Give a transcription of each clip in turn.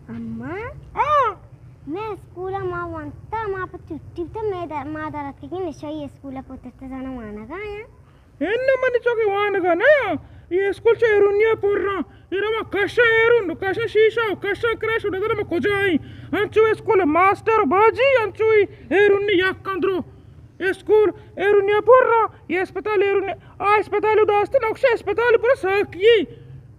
అమ్మా मैं स्कूल माँ वंता माँ पर छुट्टी तो मैं माँ दारत के निश्चय ये स्कूल पोते जाना माना गा या ఎన్న మంది చోకి వానగానే ఈ స్కూల్ చేరున్య పోర్రా ఇరమ కష ఏరుండు కష శీషా కష క్రాష్ ఉండదమ కొజాయి అంచు స్కూల్ మాస్టర్ బాజీ అంచు ఏరున్ని యాకంద్రు ఏ స్కూల్ ఏరున్య పోర్రా ఏ अस्पताल ఏరున్య ఆ अस्पताल ఉదాస్తే నక్ష अस्पताल పుర సాకి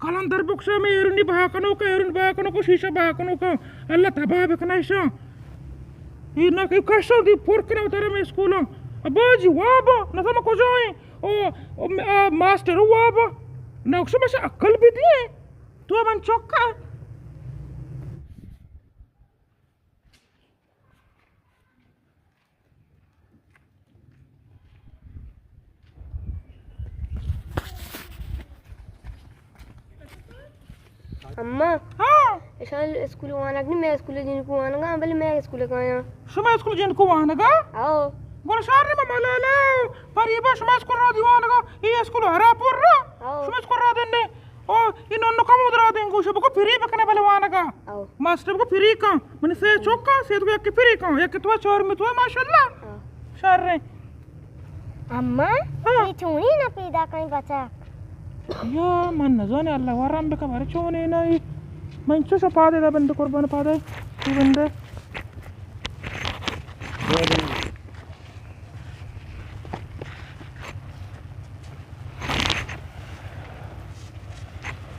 కలందర్ బుక్ష మే ఏరున్ని బాకను క శీషా బాకను క అల్ల తబాబ కనైషా ఈ నాకు కష ది పోర్కన ఉతర మే స్కూల్ బాజీ వాబా నతమ కొజాయి ओ मास्टर हुआ अब नक्शे में से अक्ल भी दिए तू अब चौका अम्मा हाँ इशाल स्कूल वाना नहीं मैं स्कूल जिन को वाना गा भले मैं स्कूल का आया शुमा स्कूल जिन को वाना गा आओ गोल शारे में मलाले पर ये बस शुमा स्कूल रा दीवाना गा ये स्कूल हरापुर रा शुमा स्कूल रा देने ओ इन्होंने कम उधरा देंगे शुभ को फ्री बकने वाले वाना गा मास्टर को फ्री का मैंने से चौका से तो एक फ्री का एक तो चार में तो माशाल्लाह शारे अम्मा ये चोनी ना पैदा कहीं बचा या मन न जाने अल्लाह वराम बेका बारे चोने ना मैं चो पादे दा बंद कुर्बान पादे तू बंदे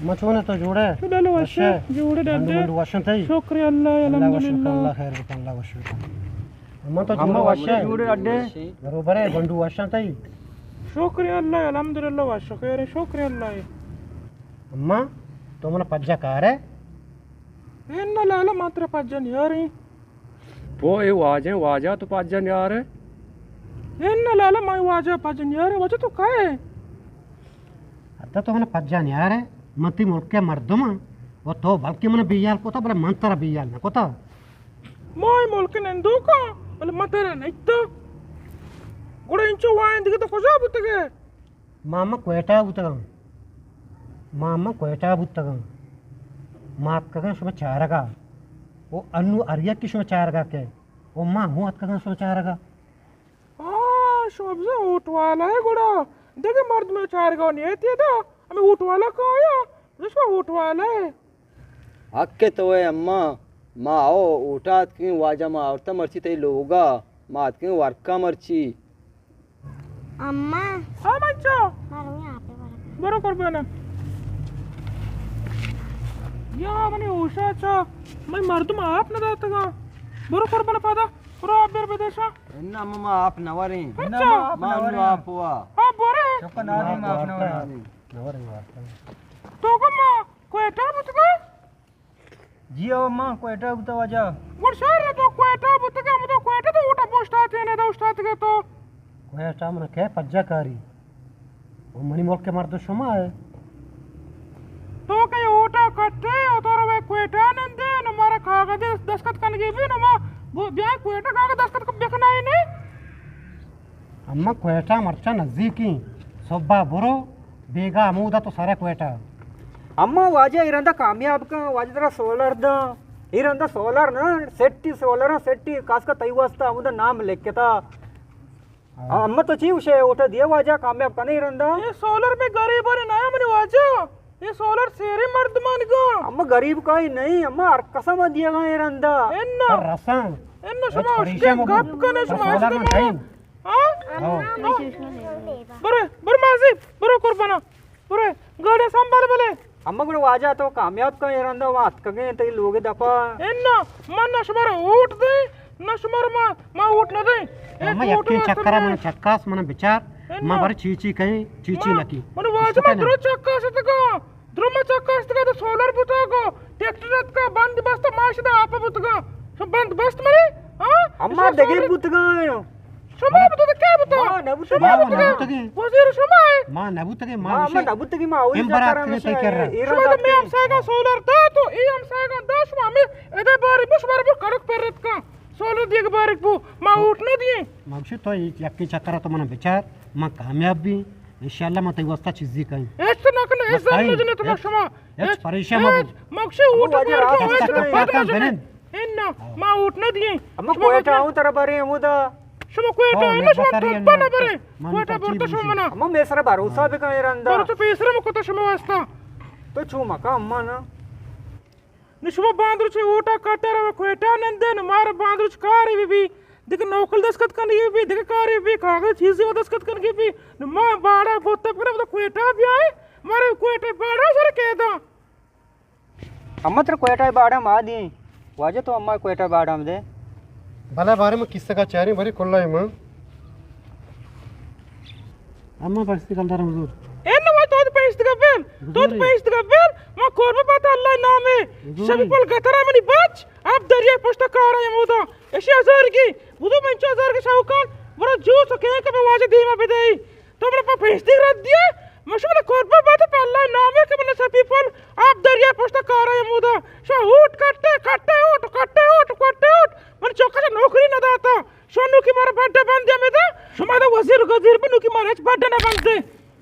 मचोने तो जोड़े डालो वशे जोड़े डाल दे वशन थई शुक्रिया अल्लाह अल्हम्दुलिल्लाह अल्लाह खैर बता अल्लाह वश अम्मा तो जोड़े वशे जोड़े अड्डे बरोबर है बंडू वशन थई शुक्रिया अल्लाह अल्हम्दुलिल्लाह वश खैर शुक्रिया अल्लाह अम्मा तो मन पज्जा कार है एन्न लाला मात्र पज्जन यारी वो ये वाजा तो पज्जन यार एन्न लाला मैं वाजा पज्जन यारी वजह तो का है अद्दा तो मन पज्जा यार है मती मुल्क के मर्दम वो तो बल्कि मन बियाल कोता बले मंतरा बियाल ना कोता मैं मुल्क नंदुका बले मंतरा नहीं तो गुड़े इंचो वाइन दिखे तो कोजा बुतगे मामा कोयटा बुतगम मात कगन शुभ चारगा वो अन्नु अरिया की शुभ चारगा के वो मां हूं अत कगन शुभ चारगा शोभ से ऊट वाला है गुड़ा देखे मर्द में चारगा नहीं थी तो हमें ऊट वाला का आया जिसका ऊट वाला है हक्के तो है अम्मा माँ आओ उठात की वाजा माँ औरता मर्ची तई लोगा मात की वर्का मर्ची अम्मा हाँ मच्चा मारो यहाँ पे बरो कर बना या मने उषा अच्छा मैं मर्द में आप न दाता का बरो कर बना पादा बरो आप बेर बेदेशा इन्ना अम्मा आप नवरे अच्छा माँ नु आप हुआ हाँ बोरे चौका नादी माँ आप नवर तो कम्मा कोयटा बुतगा जियो अम्मा कोयटा बुता वाजा गुड़ शहर तो कोयटा बुतगा मुझे कोयटा तो उठा पोस्टा थे ने तो उस्ताद के तो कोयटा मन के पज्जा कारी वो मनी मुल्क के मर्द शुमा है तो कहीं उठा कट्टे और वे कोयटा नंदे न मारा कागज दस्तखत करने की भी न माँ वो ब्याह कोयटा कागज दस्तखत कब देखना है नहीं अम्मा कोयटा मर्चा नजदीकी सोबा बुरो बेगा अमूदा तो सारे कोयटा अम्मा वाजा इरंदा कामयाब का वाजा तेरा सोलर दा इरंदा सोलर ना सेट्टी कास का तई वास्ता अमुदा नाम लेके था अम्मा तो चीव शे उठा दिया वाजा कामयाब का नहीं इरंदा ये सोलर में गरीब और नया मने वाजा ये सोलर सेरे मर्द मान का अम्मा गरीब का ही नहीं अम्मा कसम दिया गया इरंदा इन्ना रसम इन्ना शुमा उसके गप कने शुमा उसके हाँ बरे माजी बरे कुर्बाना बरे गाड़ी संभाल बोले अम्मा को वाजा तो कामयाब का इरंदा वात कगे तई लोगे दफा इन्ना मन न शुमार ऊट दे न शुमार माँ ऊट न दे अम्मा यक्की चक्करा मन चक्कास मन विचार माँ बारे चीची कहीं चीची लकी मन वाजा में द्रो चक्कास तका द्रुम चक्कास तका तो सोलर बुतागो ट्रैक्टर का बंद बस्त माशिदा आप बुतगा सब बंद बस्त मरे हाँ अम्मा देगे बुतगा शुमा बुता क्या बुता शुमा बुता वजीर शुमा है माँ नबूतगे माँ अम्मा नबूतगी माँ ओही इम्बरात के तय कर रहा शुमा तो मैं हमसागा सोलर था तो ये हमसागा दा शुमा में इधर बारी बुश बारी बुश कड़क पेरत का सोलर दिए के बारी बु माँ उठ न दिए माँ तो यक्की चक्करा तो मन विचार माँ कामयाब भी इंशाल्लाह मत वस्ता चीज़ी कहीं Esto no can Mas ezan kain, ne to et- shama. et parisha ma bu. Makshi ut waje raat ko ist et kain. padma Benen. Enna ma ut na diye. अम्मा कोयटा आऊं तेरा बारे अमुदा Shama ko eta Oh, ina shama bakari to enna. bana bare. Manu Ko eta tartib borta shama na. अम्मा मेसरा भरोसा भी कहीं रंदा Baro to pesra mo ko to shama wasta. तो छू मका अम्मा ना Ni shama bandru che uta katera ko eta nende ne mar bandru che kari bi. Dik nokal daskat kan ye bi dik kari bi kagaz cheezi daskat kan ge bi. Ne ma bada botta kare ko eta bi aaye. Mare ko eta bada sar ke da. अम्मा तेरा कोयटा बाड़ा मा दी वाजे तो अम्मा कोयटा बाड़ा में दे भला बारे में किस्सा का चारी भरी खुला है मां अम्मा परिस्थिति कंदर हुजूर Enna wa tot paist gabel. Tot paist gabel. Ma korba bata Allah name. Shabi pol gatara mani bach. Ab dariya posta kara yamuda. Eshi azar ki. Budu mancho azar ke shaukan. Bora juice ke ka waje dima bedai. Tumne pa paist rad diya. Mashmul korba bata pa Allah name ke mane sa people. Ab dariya posta kara yamuda. Shahut katte katte ut. Man choka sa nokri na data. Shonu ki mara badda bandya meda. Shuma da wazir gazir banu ki mara badda na bande.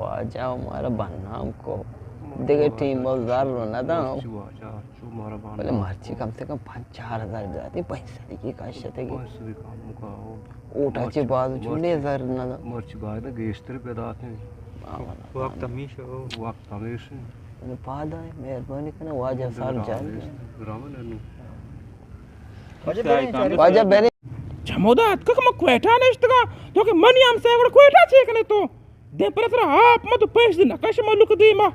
वाजा हमारा बनना हमको देखे team बहुत ज़्यादा रोना था पहले मर्ची कम से कम 5-4 हज़ार जाती पैसा की काश थे कि ऊटाचे बाद चुने ज़र ना मर्ची बाद ना गेस्टर पैदा आते हैं वक्त तमीश हो वक्त हमेशा मैंने पादा है मेहरबानी करना वाजा साल जाए रामन है वाजा बेरे जमोदा अतका कम क्वेटा नेस्तगा तो के मनी हम से अगर क्वेटा चेक ने तो दे पर हाप मत पैस दिन कश मलुक दी मा